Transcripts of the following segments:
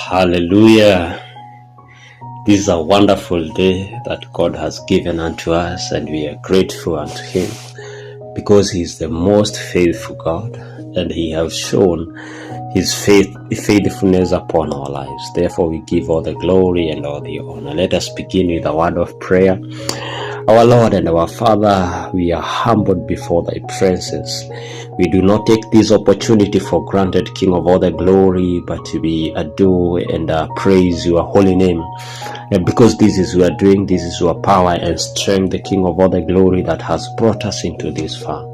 Hallelujah. This is a wonderful day that God has given unto us, and we are grateful unto Him because He is the most faithful God, and He has shown His faithfulness upon our lives. Therefore, we give all the glory and all the honor. Let us begin with a word of prayer. Our Lord and our Father, we are humbled before Thy presence. We do not take this opportunity for granted, King of all the glory, but we adore and praise Your holy name. And because this is Your doing, this is Your power and strength, the King of all the glory that has brought us into this far.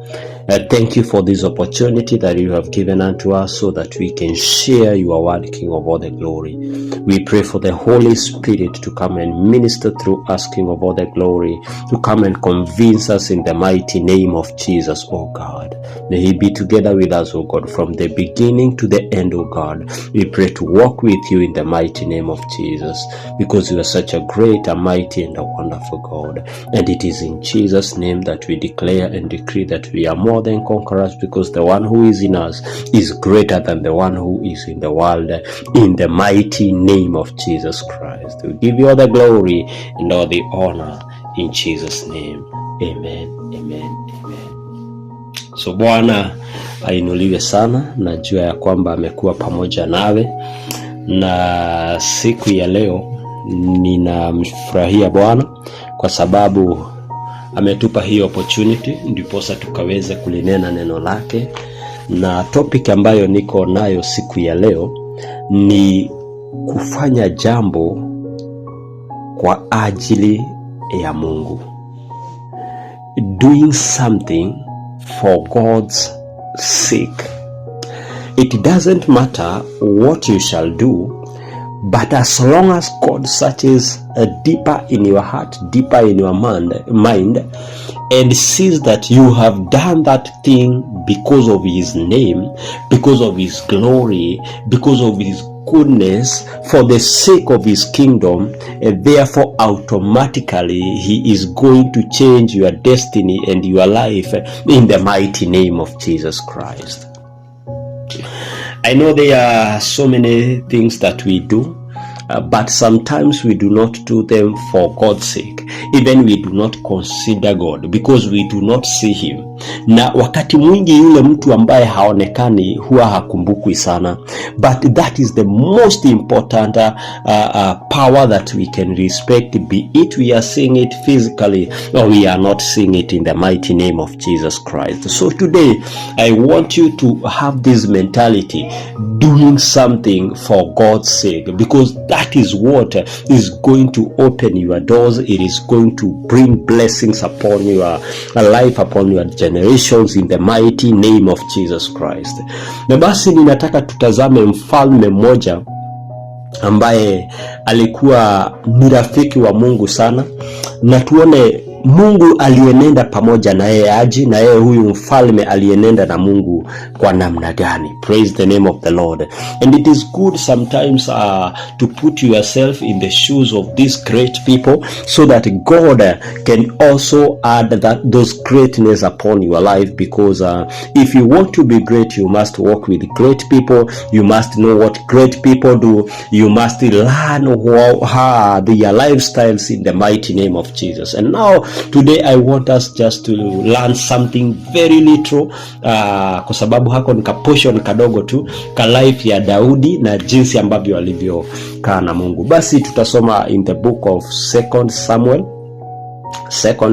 Thank You for this opportunity that You have given unto us so that we can share Your word, King of all the glory. We pray for the Holy Spirit to come and minister through us, King of all the glory, to come and convince us in the mighty name of Jesus, O God. May He be together with us, O God, from the beginning to the end, O God. We pray to walk with You in the mighty name of Jesus, because You are such a great, a mighty, and a wonderful God. And it is in Jesus' name that we declare and decree that we are more than conquerors, because the one who is in us is greater than the one who is in the world, in the mighty name of Jesus Christ. We give You all the glory and all the honor in Jesus' name. Amen, amen, amen. So Bwana ainuliwe sana. Najua ya kwamba amekuwa pamoja nawe, na siku ya leo ninamfurahia Bwana kwa sababu ametupa hii opportunity ndiposa tukaweze kulinena neno lake. Na topic ambayo niko nayo siku ya leo ni kufanya jambo kwa ajili ya Mungu. Doing something for God's sake. It doesn't matter what you shall do, but as long as God searches deeper in your heart, deeper in your mind, and sees that you have done that thing because of His name, because of His glory, because of His goodness, for the sake of His kingdom, and therefore automatically He is going to change your destiny and your life in the mighty name of Jesus Christ. I know there are so many things that we do, but sometimes we do not do them for God's sake. Even we do not consider God because we do not see Him. Na wakati mwingi yule mtu ambaye haonekani huwa hakumbukwi sana. But that is the most important power that we can respect, be it we are seeing it physically or we are not seeing it, in the mighty name of Jesus Christ. So today I want you to have this mentality, doing something for God's sake, because that is what is going to open your doors. It is going to bring blessings upon your life, upon your generations, in the mighty name of Jesus Christ. Na basi ninataka tutazame mfalme mmoja ambaye alikuwa ni rafiki wa Mungu sana, na tuone Mungu alienenda pamoja na yeye aje, na yeye huyu mfalme alienenda na Mungu kwa namna gani. Praise the name of the Lord. And it is good sometimes to put yourself in the shoes of these great people, so that God can also add those greatness upon your life, because if you want to be great, you must walk with great people. You must know what great people do. You must learn how their lifestyles, in the mighty name of Jesus. And now today I want us just to learn something very little, kwa sababu hako ni portion kadogo tu ka life ya Daudi na jinsi ambavyo alivyokaa na Mungu. Basi tutasoma in the book of 2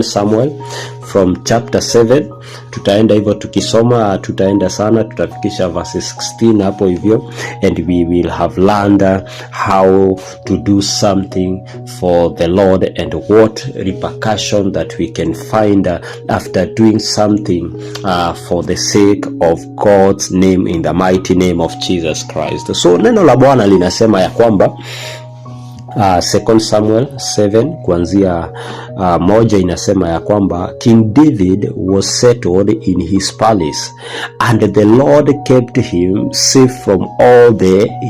Samuel from chapter 7. Tutaenda hivyo tukisoma, tutaenda sana, tutafikisha verse 16 hapo hivyo, and we will have learned how to do something for the Lord and what repercussion that we can find after doing something for the sake of God's name, in the mighty name of Jesus Christ. So neno la Bwana linasema ya kwamba 2 Samuel 7 kuanzia moja inasema ya kwamba King David was settled in his palace, and the Lord kept him safe from all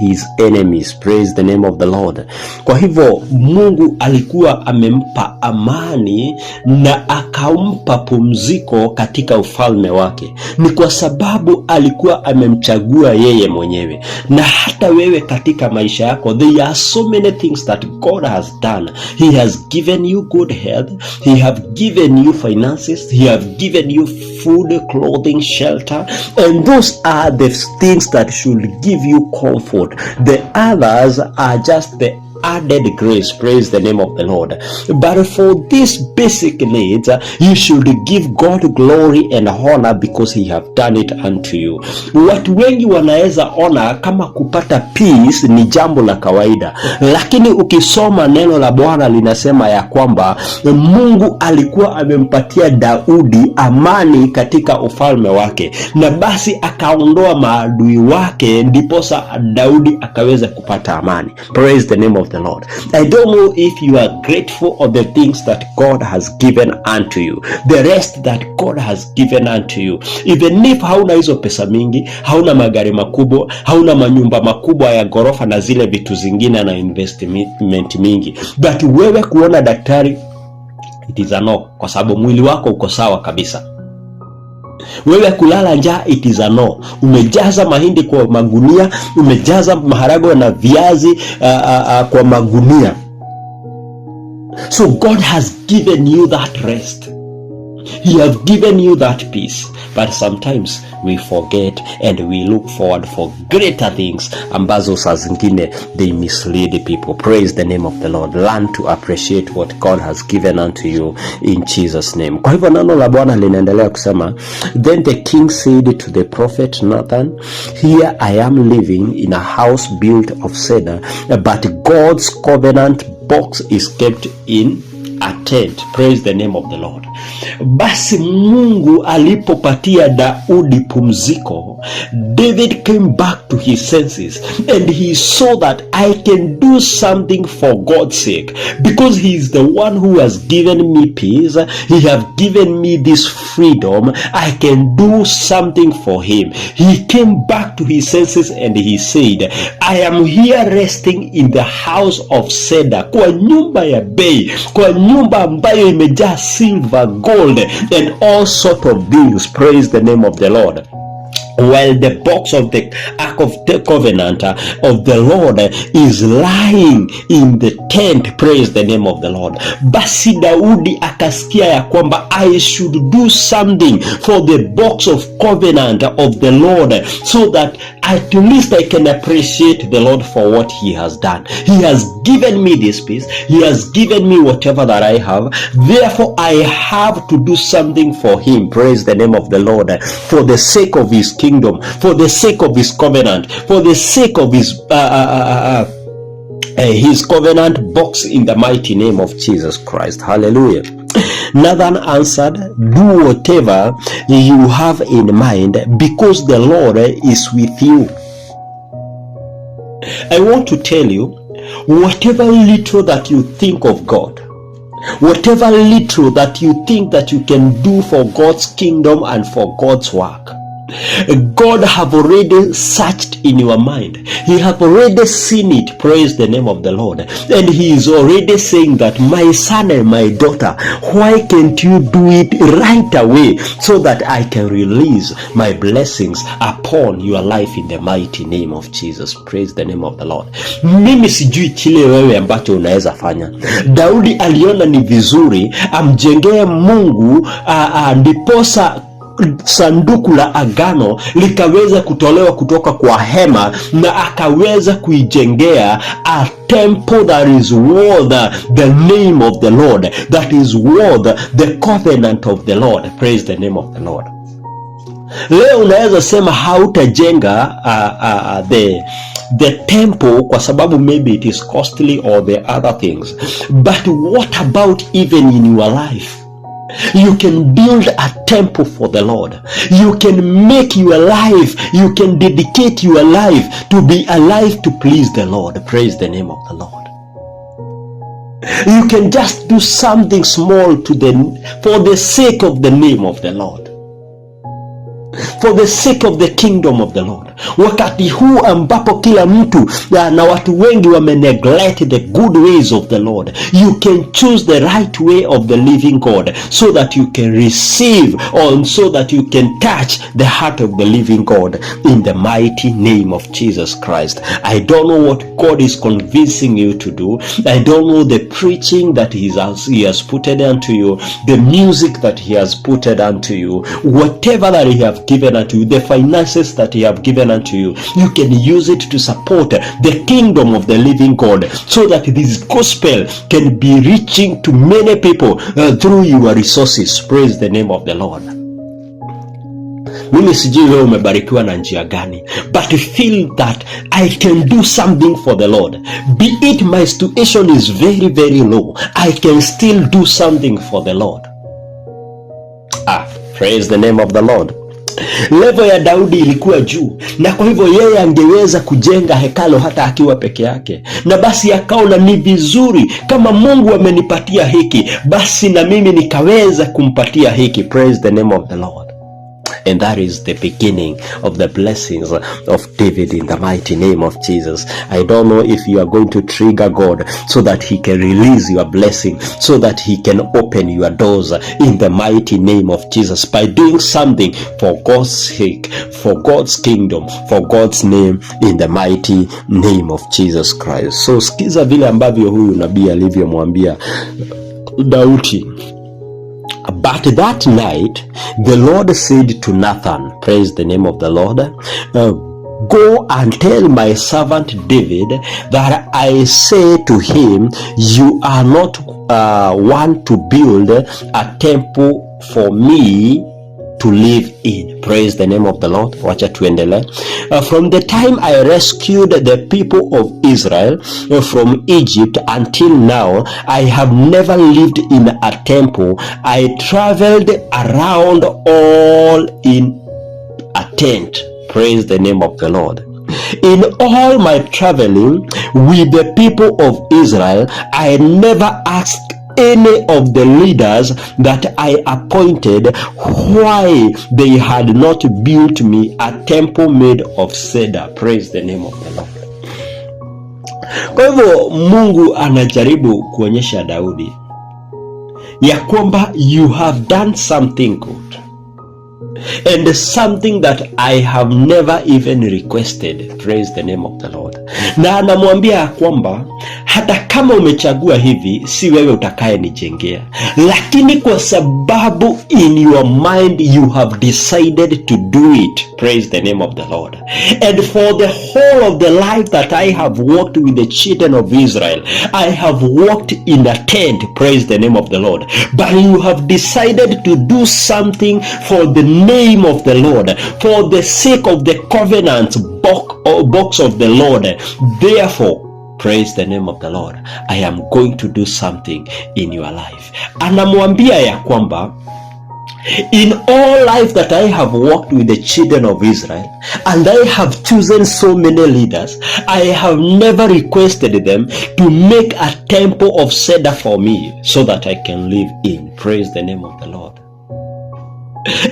his enemies. Praise the name of the Lord. Kwa hivyo Mungu alikuwa amempa amani na akampa pumziko katika ufalme wake. Ni kwa sababu alikuwa amemchagua yeye mwenyewe. Na hata wewe katika maisha yako, there are so many things that God has done. He has given you good health. He have given you finances. He have given you food, clothing, shelter. And those are the things that should give you comfort. The others are just the added grace. Praise the name of the Lord. But for these basic needs, you should give God glory and honor because he have done it unto you. Watu wengi wanaweza ona kama kupata peace ni jambo la kawaida, lakini ukisoma neno la Bwana linasema ya kwamba Mungu alikuwa amempatia Daudi amani katika ufalme wake, na basi akaondoa maadui wake, ndiposa Daudi akaweza kupata amani. Praise the name of the Lord. I don't know if you are grateful of the things that God has given unto you, the rest that God has given unto you. Even if hauna hizo pesa mingi, hauna magari makubwa, hauna manyumba makubwa ya gorofa na zile vitu zingine na investment mingi, but wewe kuona daktari, it is a no, kwa sababu mwili wako uko sawa kabisa. Wewe kulala njaa, it is a no. Umejaza mahindi kwa magunia, umejaza maharagwe na viazi kwa magunia. So God has given you that rest. He has given you that peace. But sometimes we forget and we look forward for greater things ambazo saa zingine they mislead people. Praise the name of the Lord. Learn to appreciate what God has given unto you in Jesus name. Kwa hivyo neno la Bwana linaendelea kusema, then the king said to the prophet Nathan, here I am living in a house built of cedar, but God's covenant box is kept in a tent. Praise the name of the Lord. Basi Mungu alipopatia Daudi pumziko, David came back to his senses and he saw that I can do something for God's sake, because he is the one who has given me peace. He have given me this freedom. I can do something for him. He came back to his senses and he said, I am here resting in the house of cedar, kwa nyumba ya bei, kwa nyumba ambayo imejaa silver, gold and all sort of things. Praise the name of the Lord. While the box of the Ark of the Covenant of the Lord is lying in the tent. Praise the name of the Lord. Basi Daudi akasikia ya kwamba I should do something for the box of covenant of the Lord, so that at least I can appreciate the Lord for what he has done. He has given me this peace. He has given me whatever that I have. Therefore, I have to do something for him. Praise the name of the Lord. For the sake of his kingdom, for the sake of his covenant, for the sake of his covenant box, in the mighty name of Jesus Christ. Hallelujah. Nathan answered, do whatever you have in mind, because the Lord is with you. I want to tell you, whatever little that you think of God, whatever little that you think that you can do for God's kingdom and for God's work, God have already searched in your mind. He have already seen it. Praise the name of the Lord. And he is already saying that, my son and my daughter, why can't you do it right away, so that I can release my blessings upon your life in the mighty name of Jesus. Praise the name of the Lord. Mimi sijui kile wewe ambacho unaweza fanya. Daudi aliona ni vizuri amjengee Mungu ndiposa sanduku la agano likaweza kutolewa kutoka kwa hema, na akaweza kuijengea a temple that is worth the name of the Lord, that is worth the covenant of the Lord. Praise the name of the Lord. Leo unaweza sema hautajenga the temple kwa sababu maybe it is costly or the other things, but what about even in your life? You can build a temple for the Lord. You can make your life, you can dedicate your life to be alive to please the Lord. Praise the name of the Lord. You can just do something small for the sake of the name of the Lord, for the sake of the kingdom of the Lord. Wakati huu ambapo kila mtu na watu wengi neglect the good ways of the Lord, you can choose the right way of the living God, so that you can receive, or so that you can touch the heart of the living God, in the mighty name of Jesus Christ. I don't know what God is convincing you to do. I don't know the preaching that he has put unto you, the music that he has put unto you, whatever that he have given unto you, the finances that he have given unto you. You can use it to support the kingdom of the living God, so that this gospel can be reaching to many people through your resources. Praise the name of the Lord. Mimi sijui wewe umebarikiwa na njia gani, but feel that I can do something for the Lord. Be it my situation is very, very low, I can still do something for the Lord. Praise the name of the Lord. Level ya Daudi ilikuwa juu, na kwa hivyo yeye angeweza kujenga hekalo hata akiwa peke yake. Na basi akaona ni vizuri, kama Mungu amenipatia hiki, basi na mimi nikaweza kumpatia hiki. Praise the name of the Lord. And that is the beginning of the blessings of David, in the mighty name of Jesus. I don't know if you are going to trigger God so that he can release your blessing, so that he can open your doors in the mighty name of Jesus, by doing something for God's sake, for God's kingdom, for God's name, in the mighty name of Jesus Christ. So sikiza vile ambavyo huyu nabii alivyomwambia Daudi. But that night, the Lord said to Nathan, praise the name of the Lord, go and tell my servant David that I say to him, you are not one to build a temple for me to live in. Praise the name of the Lord. Wacha tuendele. From the time I rescued the people of Israel from Egypt until now, I have never lived in a temple. I traveled around all in a tent. Praise the name of the Lord. In all my traveling with the people of Israel, I never asked any of the leaders that I appointed why they had not built me a temple made of cedar. Praise the name of the Lord. Kwa hivyo Mungu anajaribu kuonyesha Daudi ya kwamba you have done something good, and something that I have never even requested. Praise the name of the Lord. Na anamwambia kwamba hata kama umechagua hivi, si wewe utakaye nijengea, lakini kwa sababu in your mind you have decided to do it. Praise the name of the Lord. And for the whole of the life that I have walked with the children of Israel, I have walked in a tent. Praise the name of the Lord. But you have decided to do something for the name of the Lord, for the sake of the covenant box of the Lord. Therefore, praise the name of the Lord, I am going to do something in your life. Anamwambia ya kwamba in all life that I have walked with the children of Israel, and I have chosen so many leaders, I have never requested them to make a temple of cedar for me so that I can live in. Praise the name of the Lord.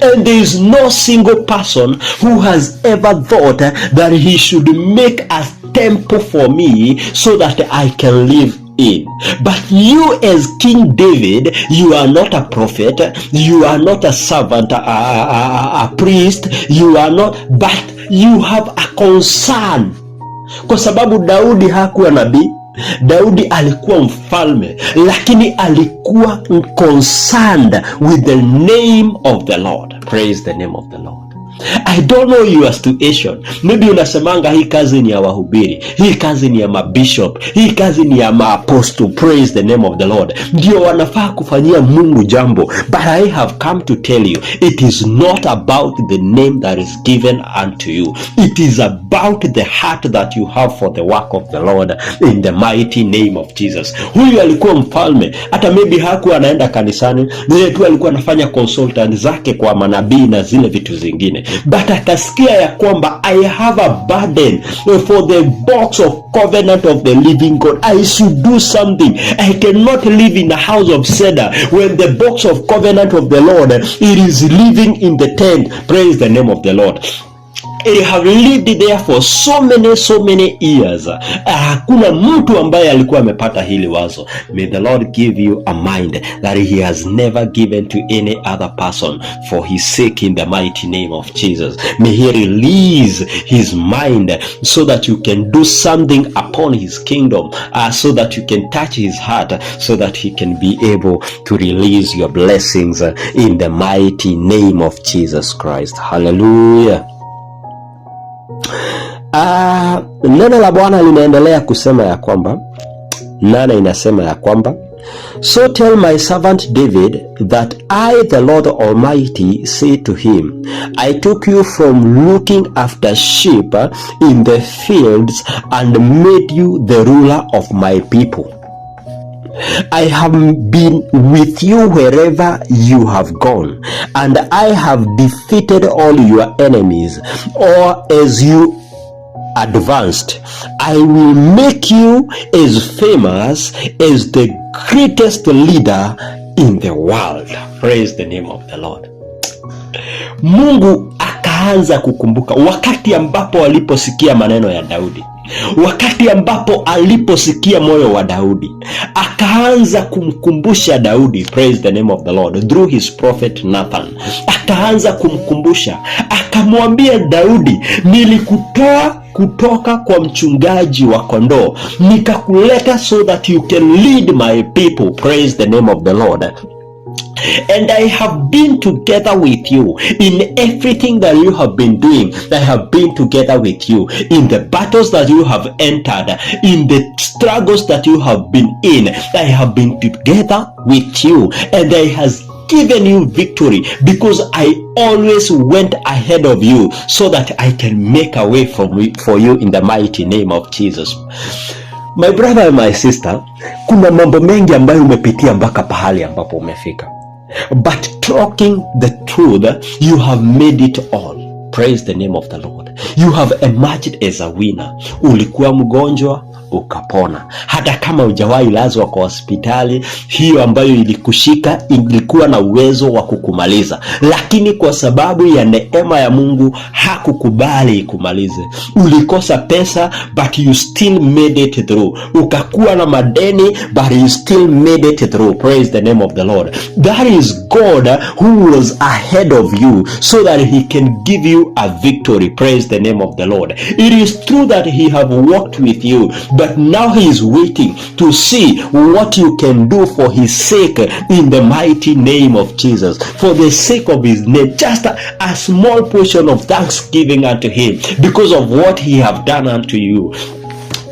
And there is no single person who has ever thought that he should make a temple for me so that I can live in. But you, as King David, you are not a prophet, you are not a servant, a priest, you are not, but you have a concern. Kwa sababu Daudi hakuwa nabii, Daudi alikuwa mfalme, lakini alikuwa concerned with the name of the Lord. Praise the name of the Lord. I don't know your situation. Maybe unasemanga hii kazi ni ya wahubiri, hii kazi ni ya mabishop, hii kazi ni ya maapostle. Praise the name of the Lord. Ndio wanafaa kufanyia Mungu jambo. But I have come to tell you, it is not about the name that is given unto you. It is about the heart that you have for the work of the Lord, in the mighty name of Jesus. Huyu alikuwa mfalme, hata maybe hakuwa anaenda kanisani, vile tu alikuwa anafanya consultant zake kwa manabii na zile vitu zingine. but akasikia ya kwamba I have a burden for the box of covenant of the living God. I should do something. I cannot live in a house of cedar when the box of covenant of the Lord, it is living in the tent. Praise the name of the Lord. They have lived there for so many years. Hakuna mtu ambaye alikuwa amepata hili wazo. May the Lord give you a mind that he has never given to any other person for his sake in the mighty name of Jesus. May he release his mind so that you can do something upon his kingdom, so that you can touch his heart, so that he can be able to release your blessings in the mighty name of Jesus Christ. Hallelujah. Neno la Bwana linaendelea kusema ya kwamba, nana inasema ya kwamba, so tell my servant David that I, the Lord Almighty, say to him, I took you from looking after sheep in the fields and made you the ruler of my people. I have been with you wherever you have gone, and I have defeated all your enemies, or as you advanced. I will make you as famous as the greatest leader in the world. Praise the name of the Lord. Mungu akaanza kukumbuka wakati ambapo aliposikia maneno ya Daudi, wakati ambapo aliposikia moyo wa Daudi, akaanza kumkumbusha Daudi. Praise the name of the Lord, through his prophet Nathan. Akaanza kumkumbusha, akamwambia Daudi, nilikutoa kutoka kwa mchungaji wa kondoo, nikakuleta so that you can lead my people. Praise the name of the Lord. And I have been together with you in everything that you have been doing. I have been together with you in the battles that you have entered, in the struggles that you have been in. I have been together with you, and I has given you victory, because I always went ahead of you so that I can make a way for you in the mighty name of Jesus. My brother and my sister, kuna mambo mengi ambayo umepitia mpaka pahali ambapo umefika, but talking the truth, you have made it all. Praise the name of the Lord. You have emerged as a winner. Ulikuwa mgonjwa, ukapona. Hata kama hujawahi lazwa kwa hospitali, hiyo ambayo ilikushika ilikuwa na uwezo wa kukumaliza, lakini kwa sababu ya neema ya Mungu hakukubali ikumalize. Ulikosa pesa, but you still made it through. Ukakuwa na madeni, but you still made it through. Praise the name of the Lord. That is God who was ahead of you so that he can give you a victory. Praise the name of the Lord. It is true that he have walked with you, but now he is waiting to see what you can do for his sake in the mighty name of Jesus. For the sake of his name, just a small portion of thanksgiving unto him because of what he have done unto you.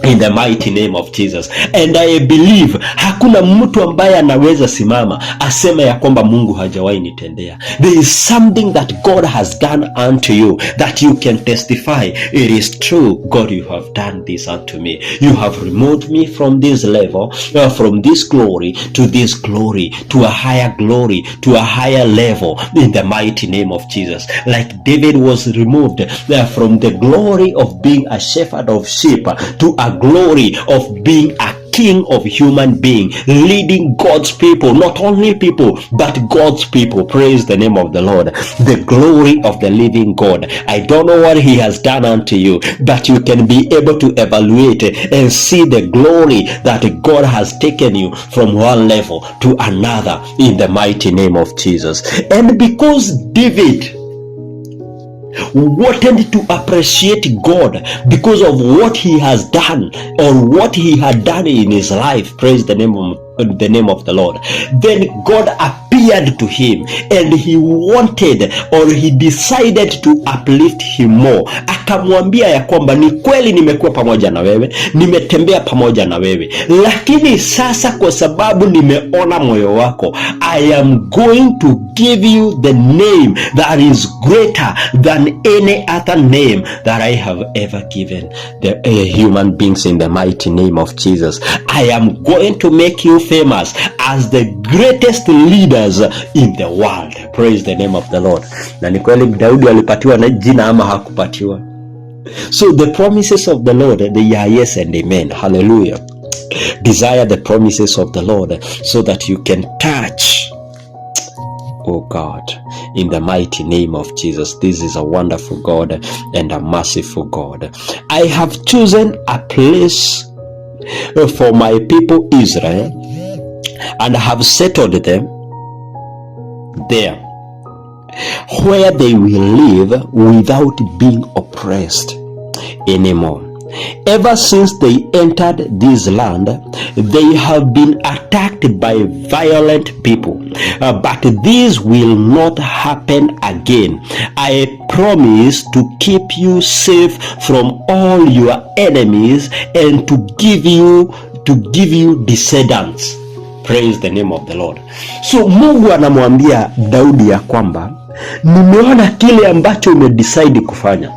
In the mighty name of Jesus. And I believe hakuna mtu ambaye anaweza simama asema ya kwamba Mungu hajawahi nitendea. There is something that God has done unto you that you can testify. It is true, God, you have done this unto me. You have removed me from this level, from this glory to this glory, to a higher glory, to a higher level, in the mighty name of Jesus. Like David was removed from the glory of being a shepherd of sheep to a glory of being a king of human being, leading God's people, not only people, but God's people. Praise the name of the Lord. The glory of the living God. I don't know what he has done unto you, but you can be able to evaluate and see the glory that God has taken you from one level to another in the mighty name of Jesus. And because David wanted to appreciate God because of what he has done or what he had done in his life, praise the name of the Lord, then God appeared to him and he wanted, or he decided to uplift him more. Akamwambia ya kwamba ni kweli nimekuwa pamoja na wewe, nimetembea pamoja na wewe, lakini sasa kwa sababu nimeona moyo wako, I am going to give you the name that is greater than any other name that I have ever given the human beings in the mighty name of Jesus. I am going to make you famous as the greatest leaders rulers in the world. Praise the name of the Lord. Na ni kweli Daudi alipatiwa na jina ama hakupatiwa? So the promises of the Lord, they are yes and amen. Hallelujah. Desire the promises of the Lord so that you can touch, oh God, in the mighty name of Jesus. This is a wonderful God and a merciful God. I have chosen a place for my people Israel, and have settled them there, where they will live without being oppressed anymore. Ever since they entered this land, they have been attacked by violent people, but this will not happen again. I promise to keep you safe from all your enemies and to give you descendants. Praise the name of the Lord. So Mungu anamwambia Daudi ya kwamba nimeona kile ambacho umedecide kufanya,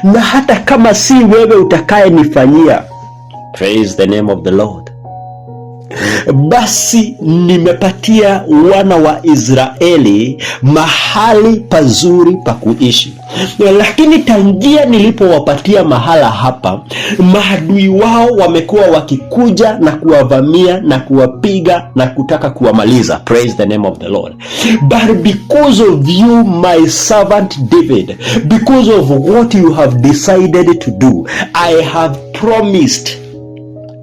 na hata kama si wewe utakaye nifanyia, praise the name of the Lord, basi nimepatia wana wa Israeli mahali pazuri pa kuishi. Lakini tangia nilipowapatia mahala hapa, maadui wao wamekuwa wakikuja na kuwavamia na kuwapiga na kutaka kuwamaliza. Praise the name of the Lord. But because of you, my servant David, because of what you have decided to do, I have promised,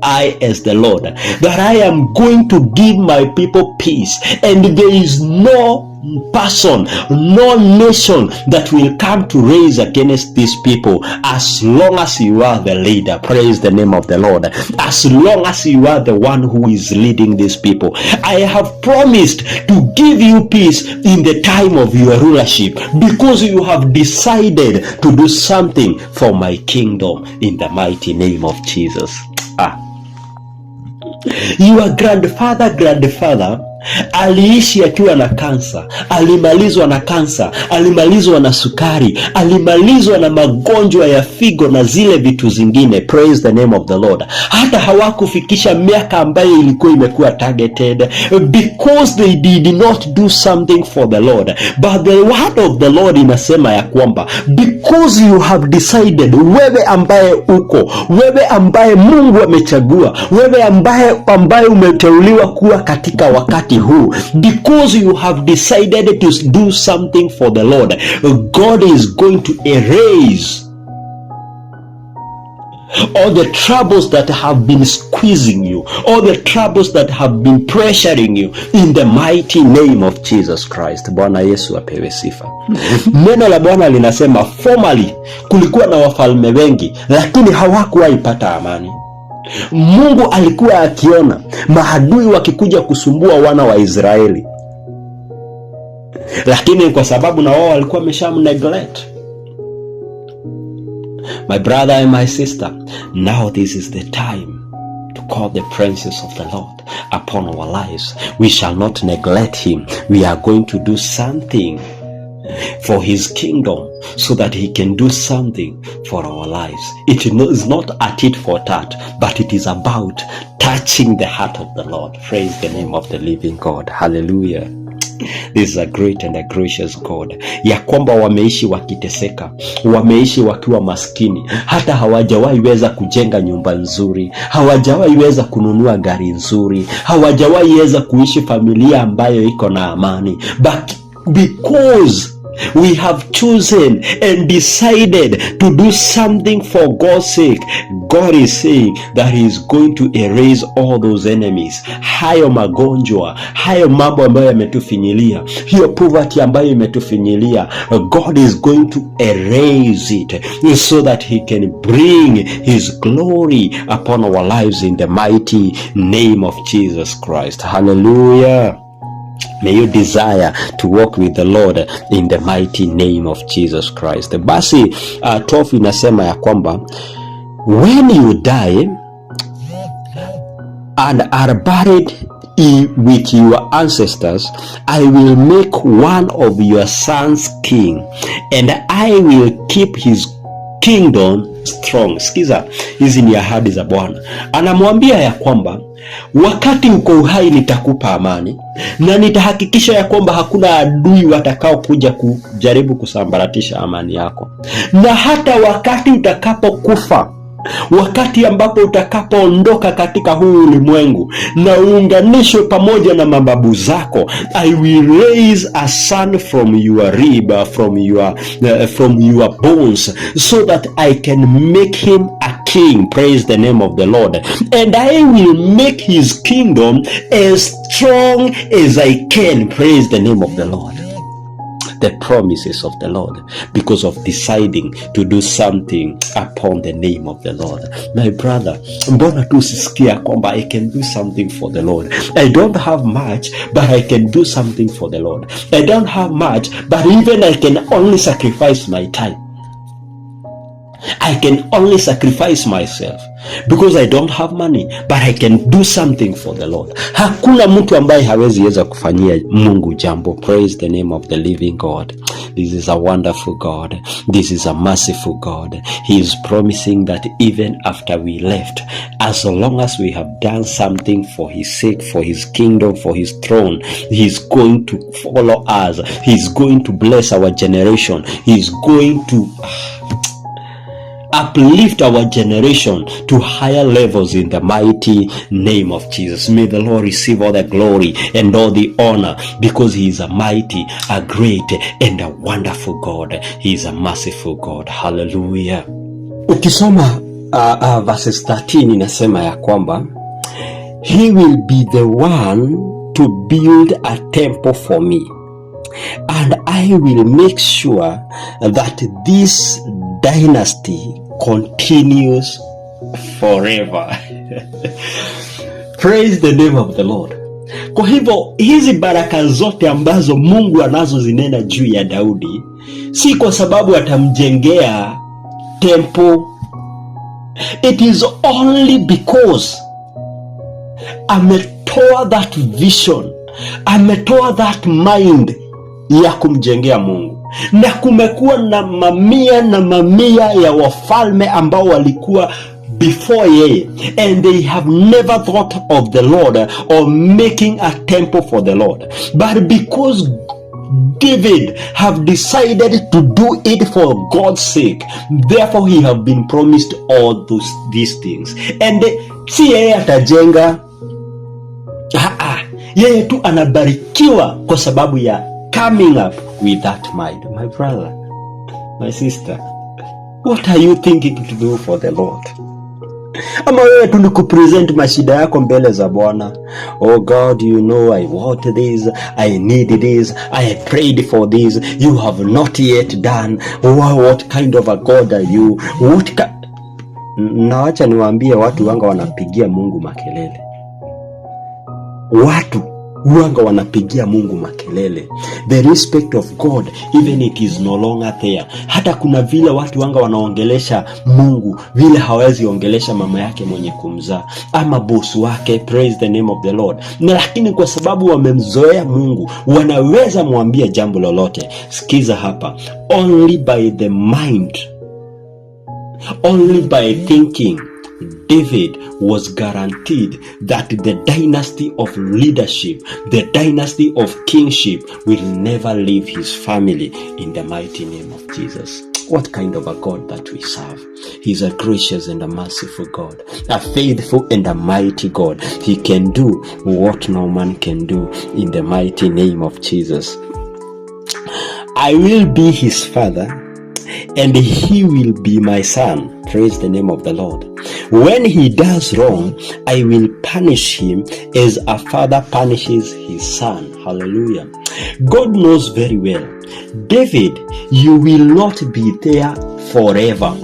I as the Lord, that I am going to give my people peace, and there is no person, no nation that will come to raise against these people as long as you are the leader. Praise the name of the Lord. As long as you are the one who is leading these people, I have promised to give you peace in the time of your rulership, because you have decided to do something for my kingdom in the mighty name of Jesus. Your grandfather aliishi akiwa na kansa, alimalizwa na kansa, alimalizwa na sukari, alimalizwa na magonjwa ya figo na zile vitu zingine. Praise the name of the Lord. Hata hawakufikisha miaka ambayo ilikuwa imekuwa targeted, because they did not do something for the Lord. But the word of the Lord inasema ya kwamba because you have decided, wewe ambaye uko, wewe ambaye Mungu amechagua, wewe ambaye umeteuliwa kuwa katika wakati huu, because you have decided to do something for the Lord, God is going to erase all the troubles that have been squeezing you, all the troubles that have been pressuring you, in the mighty name of Jesus Christ. Bwana Yesu apewe sifa. Neno la Bwana linasema formerly kulikuwa na wafalme wengi, lakini hawakuwahi pata amani. Mungu alikuwa akiona maadui wakikuja kusumbua wana wa Israeli, lakini kwa sababu na wao walikuwa wameshamneglect. My brother and my sister, now this is the time to call the presence of the Lord upon our lives. We shall not neglect him. We are going to do something for his kingdom, so that he can do something for our lives. It is not a tit for tat, but it is about touching the heart of the Lord. Praise the name of the living God. Hallelujah. This is a great and a gracious God. Ya kwamba wameishi wakiteseka, wameishi wakiwa maskini, hata hawajawahi weza kujenga nyumba nzuri, hawajawahi weza kununua gari nzuri, hawajawahi weza kuishi familia ambayo iko na amani. But because we have chosen and decided to do something for God's sake, God is saying that he is going to erase all those enemies. Hayo magonjwa, hayo mambo ambayo yametufinyilia, hiyo poverty ambayo imetufinyilia, God is going to erase it so that he can bring his glory upon our lives in the mighty name of Jesus Christ. Hallelujah. May you desire to walk with the Lord in the mighty name of Jesus Christ. Basi 12 inasema ya kwamba when you die and are buried with your ancestors, I will make one of your sons king, and I will keep his kingdom strong. Sikiza, hizi ni ahadi za Bwana. Anamwambia ya kwamba wakati uko uhai nitakupa amani, na nitahakikisha ya kwamba hakuna adui watakao kuja kujaribu kusambaratisha amani yako. Na hata wakati utakapokufa, wakati ambapo utakapoondoka katika huu ulimwengu na uunganishwe pamoja na mababu zako, I will raise a son from your rib, from your bones, so that I can make him a king. Praise the name of the Lord. And I will make his kingdom as strong as I can. Praise the name of the Lord. The promises of the Lord, because of deciding to do something upon the name of the Lord. My brother, mbona tu usisikia kwamba I can do something for the Lord? I don't have much, but I can do something for the Lord. I don't have much, but even I can only sacrifice my time. I can only sacrifice myself because I don't have money, but I can do something for the Lord. Hakuna mtu ambaye hawezi weza kufanyia Mungu jambo. Praise the name of the living God. This is a wonderful God. This is a merciful God. He is promising that even after we left, as long as we have done something for his sake, for his kingdom, for his throne, he is going to follow us. He is going to bless our generation. He is going to uplift our generation to higher levels in the mighty name of Jesus. May the Lord receive all the glory and all the honor, because he is a mighty, a great, and a wonderful God. He is a merciful God. Hallelujah. Ukisoma verses 13 inasema ya kwamba he will be the one to build a temple for me, and I will make sure that this dynasty continues forever. Praise the name of the Lord. Kwa hivyo hizi baraka zote ambazo Mungu anazozinena juu ya Daudi, si kwa sababu atamjengea temple. It is only because ametoa that vision, ametoa that mind ya kumjengea Mungu. Na kumekuwa na mamia ya wafalme ambao walikuwa before yeye, and they have never thought of the Lord or making a temple for the Lord. But because David have decided to do it for God's sake, therefore he have been promised all these things. And si yeye atajenga, yeye tu anabarikiwa kwa sababu ya coming up with that mind. My brother, my sister, what are you thinking to do for the Lord? Ama wewe tu ni kupresent mashida yako mbele za Bwana. Oh God, you know I want this, I need this, I prayed for this, you have not yet done. What kind of a God are you? Na wacha niwaambie, watu wanga wanapigia Mungu makelele. Watu wanga wanapigia Mungu makelele. The respect of God, even it is no longer there. Hata kuna vile watu wanga wanaongelesha Mungu vile hawezi ongelesha mama yake mwenye kumzaa ama boss wake. Praise the name of the Lord. Na lakini kwa sababu wamemzoea Mungu, wanaweza mwambia jambo lolote. Sikiza hapa, only by the mind, only by thinking, David was guaranteed that the dynasty of leadership, the dynasty of kingship will never leave his family, in the mighty name of Jesus. What kind of a God that we serve? He's a gracious and a merciful God, a faithful and a mighty God. He can do what no man can do, in the mighty name of Jesus. I will be his father, and he will be my son. Praise the name of the Lord. When he does wrong, I will punish him as a father punishes his son. Hallelujah. God knows very well, David, you will not be there forever.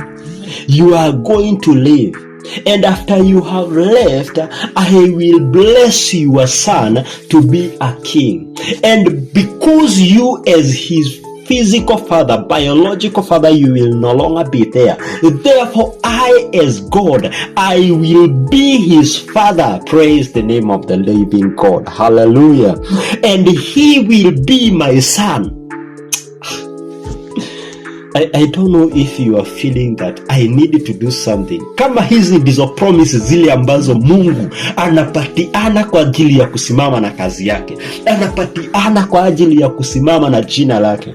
You are going to leave. And after you have left, I will bless your son to be a king. And because you as his physical father, biological father, you will no longer be there. Therefore, I as God, I will be his father. Praise the name of the living God. Hallelujah. And he will be my son. I don't know if you are feeling that I need to do something. Kama hizi ndizo promises zile ambazo Mungu anapatiana kwa ajili ya kusimama na kazi yake, anapatiana kwa ajili ya kusimama na jina lake.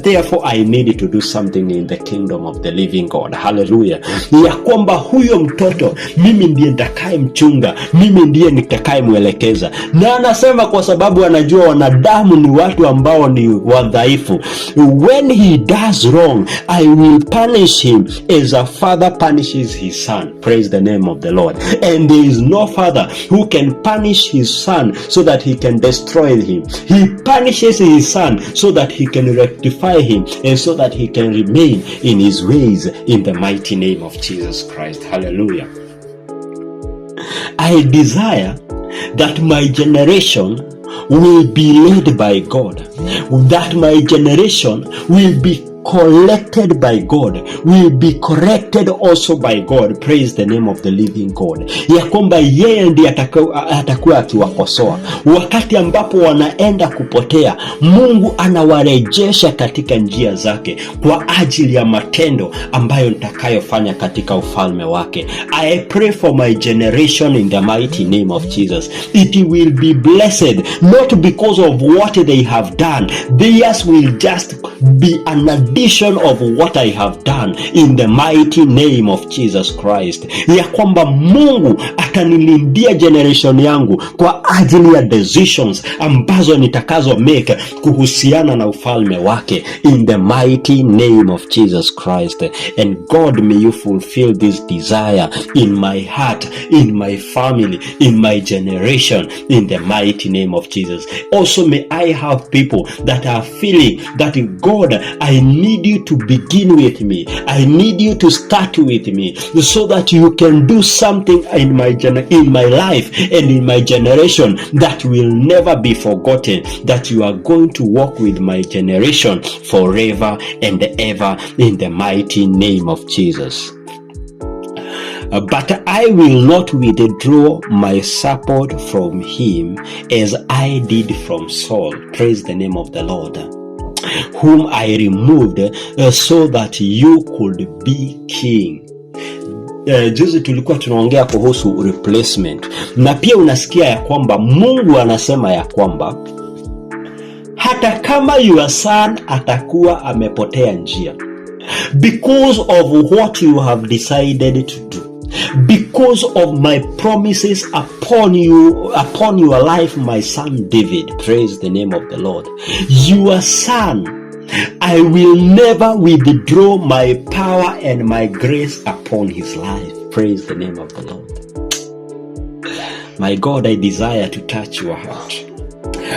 Therefore I need to do something in the kingdom of the living God. Hallelujah. Ya kwamba huyo mtoto mimi ndiye nitakaye mchunga, mimi ndiye nitakaye mwelekeza. Na anasema kwa sababu anajua wanadamu ni watu ambao ni wadhaifu. When he does wrong, I will punish him as a father punishes his son. Praise the name of the Lord. And there is no father who can punish his son so that he can destroy him. He punishes his son so that he can rectify him and so that he can remain in his ways in the mighty name of Jesus Christ. Hallelujah. I desire that my generation will be led by God, that my generation will be collected by God, will be corrected also by God. Praise the name of the living God. Ya kwamba yeye ndiye atakuwa akiwakosoa wakati ambapo wanaenda kupotea. Mungu anawarejesha katika njia zake kwa ajili ya matendo ambayo nitakayofanya katika ufalme wake. I pray for my generation in the mighty name of Jesus. It will be blessed not because of what they have done. Theirs will just be an addition of what I have done in the mighty name of Jesus Christ. Ya kwamba Mungu atanilindia generation yangu kwa ajili ya decisions ambazo nitakazo make kuhusiana na ufalme wake in the mighty name of Jesus Christ. And God, may you fulfill this desire in my heart, in my family, in my generation, in the mighty name of Jesus. Also, may I have people that are feeling that God, I need you to begin with me. I need you to start with me so that you can do something in my life and in my generation that will never be forgotten, that you are going to walk with my generation forever and ever in the mighty name of Jesus. But I will not withdraw my support from him as I did from Saul. Praise the name of the Lord, whom I removed so that you could be king. Juzi tulikuwa tunaongea kuhusu replacement, na pia unasikia ya kwamba Mungu anasema ya kwamba hata kama your son atakuwa amepotea njia, because of what you have decided to do, because of my promises upon your life, my son David, praise the name of the Lord, your son, I will never withdraw my power and my grace upon his life. Praise the name of the Lord. My God, I desire to touch your heart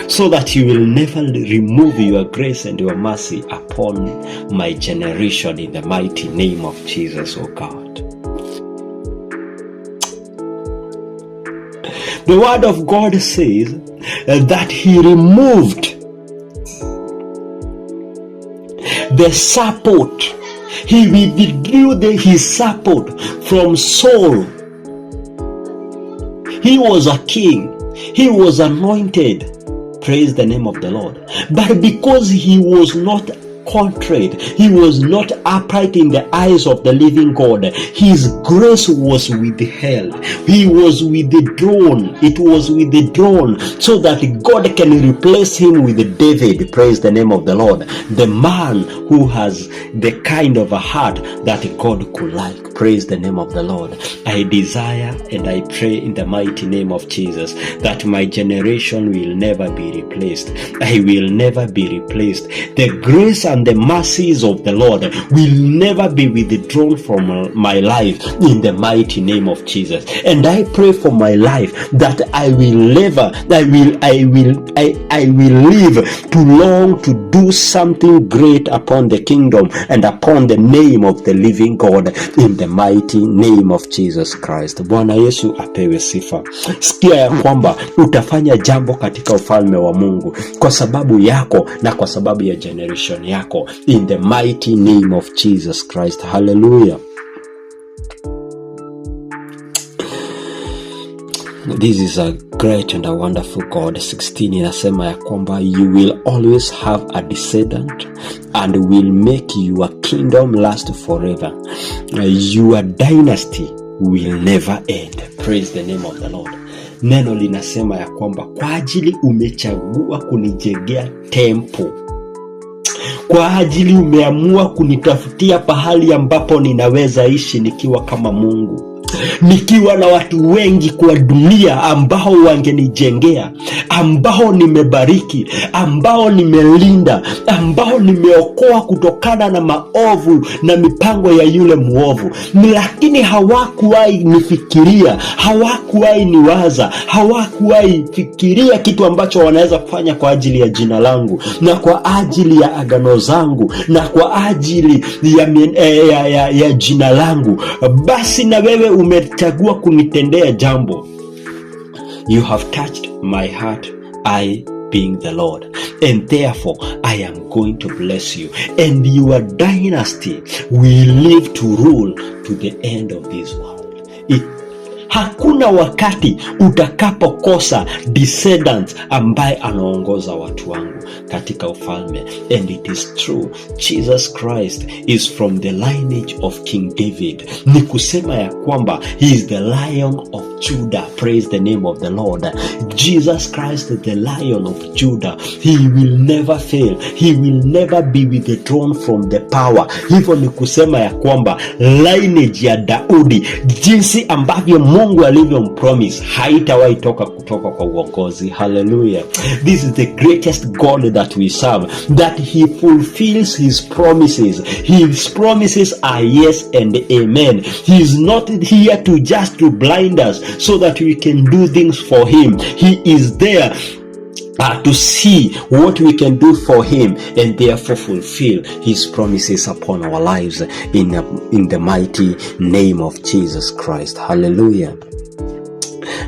so that you will never remove your grace and your mercy upon my generation in the mighty name of Jesus, oh God. The word of God says that he removed the support. He withdrew his support from Saul. He was a king. He was anointed. Praise the name of the Lord. But because he was not contrite, he was not upright in the eyes of the living God, his grace was withheld. He was withdrawn. It was withdrawn so that God can replace him with David. Praise the name of the Lord, the man who has the kind of a heart that God could like. Praise the name of the Lord. I desire and I pray in the mighty name of Jesus that my generation will never be replaced. I will never be replaced. The grace and the mercies of the Lord will never be withdrawn from my life in the mighty name of Jesus. And I pray for my life that I will live to long to do something great upon the kingdom and upon the name of the living God in the mighty name of Jesus Christ. Bwana Yesu apewe sifa. Sikia ya kwamba utafanya jambo katika ufalme wa Mungu kwa sababu yako na kwa sababu ya generation yako in the mighty name of Jesus Christ. Hallelujah. This is a great and a wonderful God. 16 inasema ya kwamba you will always have a descendant and will make your kingdom last forever. Your dynasty will never end. Praise the name of the Lord. Neno linasema ya kwamba kwa ajili umechagua kunijengea temple, kwa ajili umeamua kunitafutia pahali ambapo ninaweza ishi nikiwa kama Mungu, nikiwa na watu wengi kwa dunia ambao wangenijengea, ambao nimebariki, ambao nimelinda, ambao nimeokoa kutokana na maovu na mipango ya yule muovu. Lakini hawakuwahi nifikiria, hawakuwahi niwaza, hawakuwahi fikiria kitu ambacho wanaweza kufanya kwa ajili ya jina langu na kwa ajili ya agano zangu na kwa ajili ya jina langu. Basi na wewe umechagua kunitendea jambo. You have touched my heart, I being the Lord, and therefore I am going to bless you, and your dynasty will live to rule to the end of this world. Hakuna wakati utakapokosa descendants ambaye anaongoza watu wangu katika ufalme. And it is true, Jesus Christ is from the lineage of King David. Ni kusema ya kwamba he is the Lion of Judah. Praise the name of the Lord. Jesus Christ is the Lion of Judah. He will never fail. He will never be withdrawn from the power. Hivyo ni kusema ya kwamba lineage ya Daudi, jinsi ambavyo Mungu alivyompromise, haitawahi kutoka kwa uongozi. Hallelujah. This is the greatest God that we serve, that he fulfills his promises. His promises are yes and amen. He is not here to just to blind us so that we can do things for him. He is there to see what we can do for him and therefore fulfill his promises upon our lives in the mighty name of Jesus Christ. Hallelujah.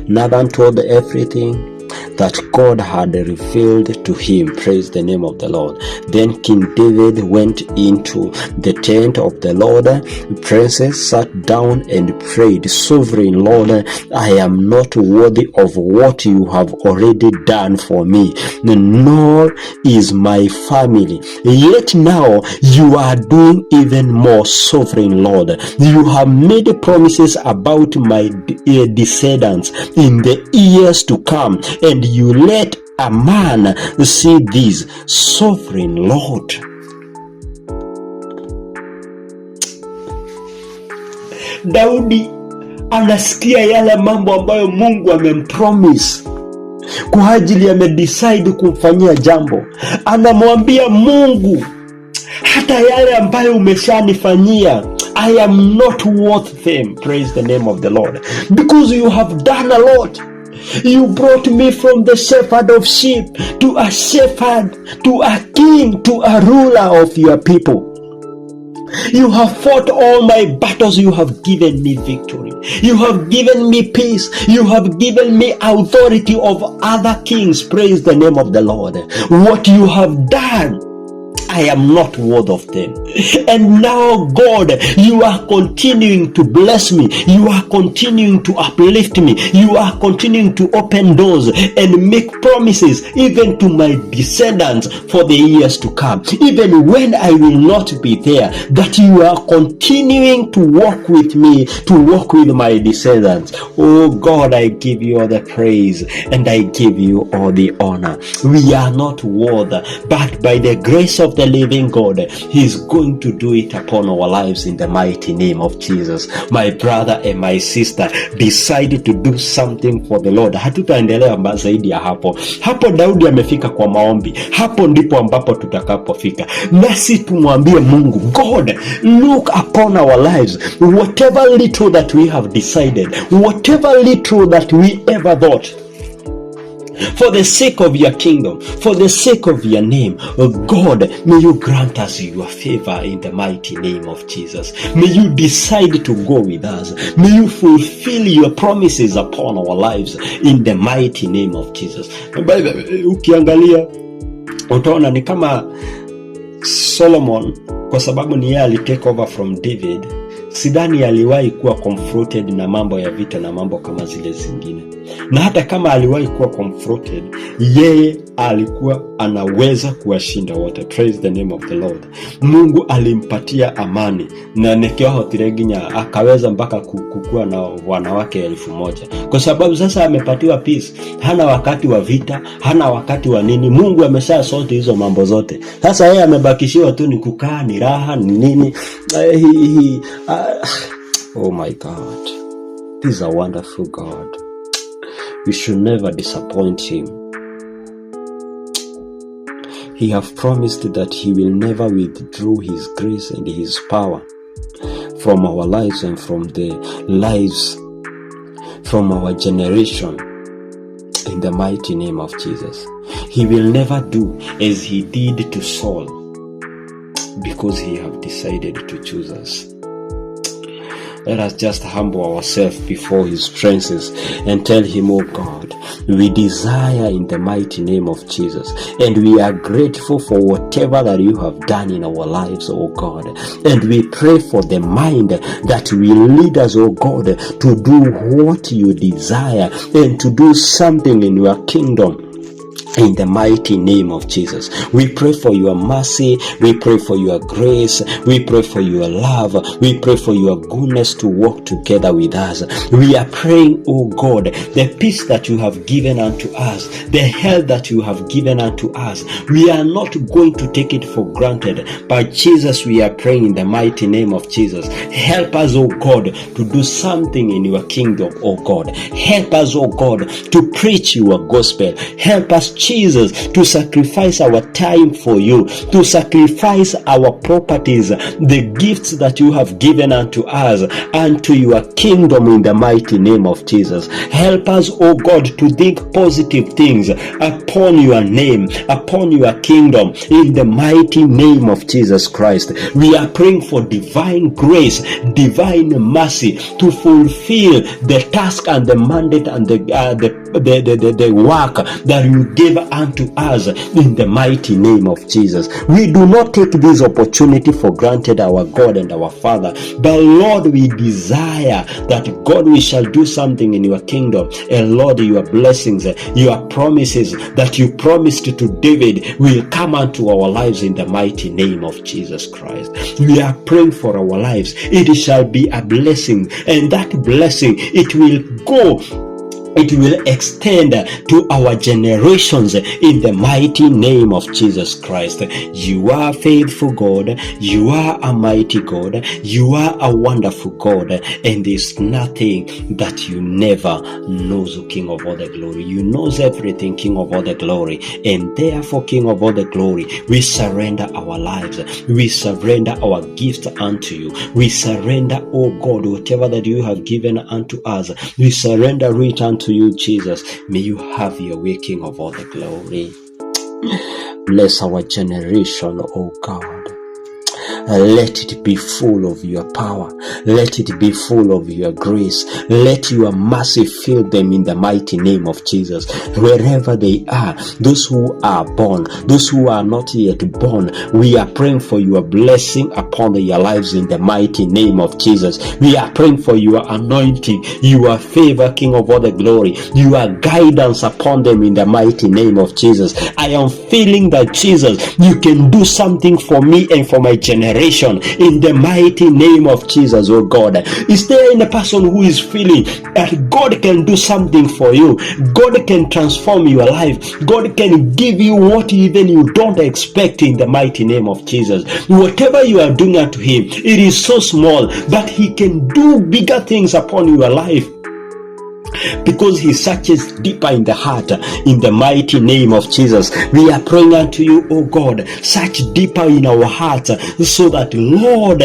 Nathan told everything that God had revealed to him. Praise the name of the Lord. Then King David went into the tent of the Lord. The princess sat down and prayed, Sovereign Lord, I am not worthy of what you have already done for me, nor is my family. Yet now you are doing even more, Sovereign Lord. You have made promises about my descendants in the years to come, and you let a man see this, Sovereign Lord. Daudi anasikia yale mambo ambayo Mungu amempromise kwa ajili amedecide kumfanyia jambo. Anamwambia Mungu, hata yale ambayo umeshanifanyia, I am not worth them. Praise the name of the Lord. Because you have done a lot. You brought me from the shepherd of sheep to a shepherd, to a king, to a ruler of your people. You have fought all my battles. You have given me victory. You have given me peace. You have given me authority of other kings. Praise the name of the Lord. What you have done, I am not worth of them. And now, God, you are continuing to bless me. You are continuing to uplift me. You are continuing to open doors and make promises even to my descendants for the years to come. Even when I will not be there, that you are continuing to walk with me, to walk with my descendants. Oh God, I give you all the praise and I give you all the honor. We are not worth, but by the grace of the living God, he is going to do it upon our lives in the mighty name of Jesus. My brother and my sister, decide to do something for the Lord. Hatutaendelea zaidi ya hapo. Hapo Daudi amefika kwa maombi. Hapo ndipo ambapo tutakapofika. Nasi tumwambie Mungu, God, look upon our lives. Whatever little that we have decided, whatever little that we ever thought, for the sake of your kingdom, for the sake of your name, oh God, may you grant us your favor in the mighty name of Jesus. May you decide to go with us. May you fulfill your promises upon our lives in the mighty name of Jesus. Ukiangalia utaona ni kama Solomon, kwa sababu ni yeye alitake over from David. sidhani aliwahi kuwa confronted na mambo ya vita na mambo kama zile zingine. Na hata kama aliwahi kuwa confronted, yeye alikuwa anaweza kuwashinda wote. Praise the name of the Lord. Mungu alimpatia amani na nekiwahotire nginya akaweza mpaka kukua na wanawake 1000, kwa sababu sasa amepatiwa peace. Hana wakati wa vita, hana wakati wa nini. Mungu amesha sort hizo mambo zote. Sasa yeye amebakishiwa tu ni kukaa, ni raha, ni nini. Oh my God, this is a wonderful God. We should never disappoint him. He have promised that he will never withdraw his grace and his power from our lives and from the lives from our generation, in the mighty name of Jesus. He will never do as he did to Saul, because he have decided to choose us. Let us just humble ourselves before his presence and tell him, oh God, we desire in the mighty name of Jesus, and we are grateful for whatever that you have done in our lives, oh God. And we pray for the mind that will lead us, oh God, to do what you desire and to do something in your kingdom. In the mighty name of Jesus, we pray for your mercy, we pray for your grace, we pray for your love, we pray for your goodness to walk together with us. We are praying, oh God, the peace that you have given unto us, the health that you have given unto us, we are not going to take it for granted. But Jesus, we are praying in the mighty name of Jesus, help us, oh God, to do something in your kingdom, oh God. Help us, oh God, to preach your gospel. Help us, Jesus, to sacrifice our time for you, to sacrifice our properties, the gifts that you have given unto us, unto your kingdom, in the mighty name of Jesus. Help us, oh God, to think positive things upon your name, upon your kingdom, in the mighty name of Jesus Christ. We are praying for divine grace, divine mercy to fulfill the task and the mandate and the work that you gave unto us, in the mighty name of Jesus. We do not take this opportunity for granted, our God and our Father, but Lord, we desire that God, we shall do something in your kingdom, and Lord, your blessings, your promises that you promised to David will come unto our lives, in the mighty name of Jesus Christ. We are praying for our lives. It shall be a blessing, and that blessing, it will go, it will extend to our generations, in the mighty name of Jesus Christ. You are faithful God, you are a mighty God, you are a wonderful God, and there's nothing that you never knows, King of all the glory. You knows everything, King of all the glory, and therefore, King of all the glory, we surrender our lives, we surrender our gifts unto you, we surrender, oh God, whatever that you have given unto us, we surrender it unto you, Jesus. May you have your way, King of all the glory. Bless our generation, oh God. Let it be full of your power. Let it be full of your grace. Let your mercy fill them, in the mighty name of Jesus. Wherever they are, those who are born, those who are not yet born, we are praying for your blessing upon their lives, in the mighty name of Jesus. We are praying for your anointing, your favor, King of all the glory, your guidance upon them, in the mighty name of Jesus. I am feeling that, Jesus, you can do something for me and for my generation, in the mighty name of Jesus, oh God. Is there any person who is feeling that God can do something for you? God can transform your life. God can give you what even you don't expect, in the mighty name of Jesus. Whatever you are doing unto him, it is so small, but he can do bigger things upon your life, because he searches deeper in the heart, in the mighty name of Jesus. We are praying unto you, oh God, search deeper in our hearts, so that, Lord,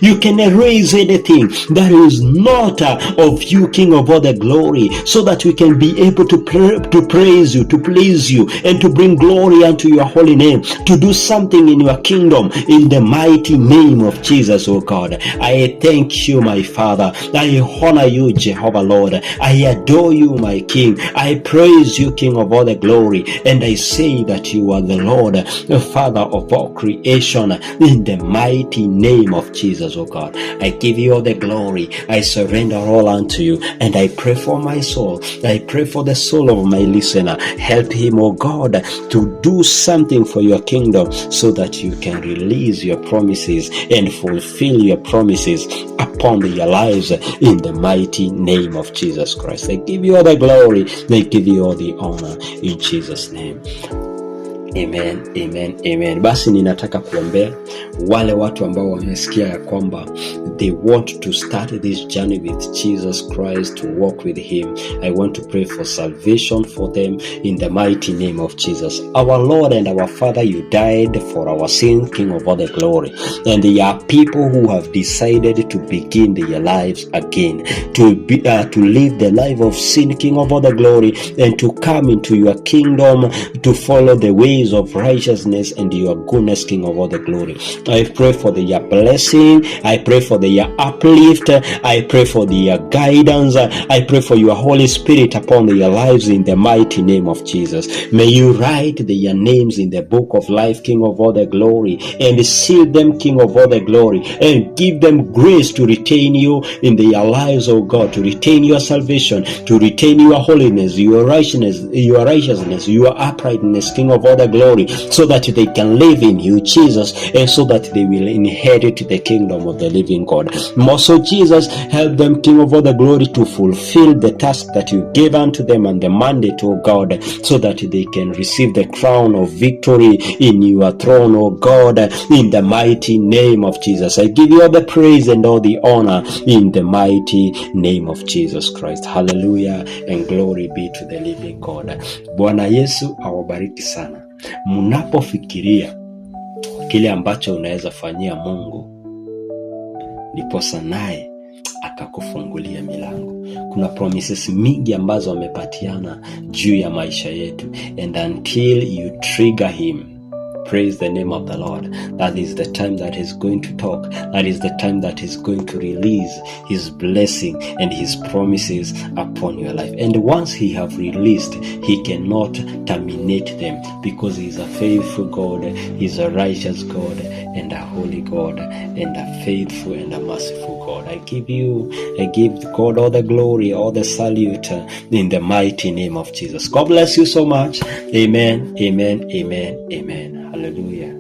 you can erase anything that is not of you, King of all the glory, so that we can be able to praise you, to please you, and to bring glory unto your holy name, to do something in your kingdom, in the mighty name of Jesus, oh God. I thank you, my Father. I honor you, Jehovah Lord. I adore you, my King. I praise you, King of all the glory, and I say that you are the Lord, the Father of all creation, in the mighty name of Jesus Jesus, oh God. I give you all the glory. I surrender all unto you. And I pray for my soul. I pray for the soul of my listener. Help him, oh God, to do something for your kingdom so that you can release your promises and fulfill your promises upon their lives in the mighty name of Jesus Christ. I give you all the glory. I give you all the honor in Jesus' name. Amen, amen, amen. Basi ninataka kuombea wale watu ambao wamesikia ya kwamba they want to start this journey with Jesus Christ, to walk with him. I want to pray for salvation for them in the mighty name of Jesus. Our Lord and our Father, you died for our sin, King of all the glory. And there are people who have decided to begin their lives again, to live the life of sin, King of all the glory, and to come into your kingdom, to follow the ways of righteousness and your goodness, King of all the glory. I pray for their blessing. I pray for their uplift. I pray for their guidance. I pray for your Holy Spirit upon their lives in the mighty name of Jesus. May you write their names in the book of life, King of all the glory, and seal them, King of all the glory, and give them grace to retain you in their lives, oh God, to retain your salvation, to retain your holiness, your righteousness, your uprightness, King of all the glory, so that they can live in you, Jesus, and so that they will inherit the kingdom of the living God. More so, Jesus, help them, King of all the glory, to fulfill the task that you gave unto them and the mandate, oh God, so that they can receive the crown of victory in your throne, oh God, in the mighty name of Jesus. I give you all the praise and all the honor in the mighty name of Jesus Christ. Hallelujah and glory be to the living God. Bwana Yesu awabariki sana. Mnapofikiria kile ambacho unaweza fanyia Mungu, ndiposa naye akakufungulia milango. Kuna promises mingi ambazo amepatiana juu ya maisha yetu, and until you trigger him, praise the name of the Lord, that is the time that he's going to talk. That is the time that he's going to release his blessing and his promises upon your life. And once he have released, he cannot terminate them, because he is a faithful God, he is a righteous God, and a holy God, and a faithful and a merciful God. I give God all the glory, all the salute in the mighty name of Jesus. God bless you so much. Amen, amen, amen, amen. Hallelujah.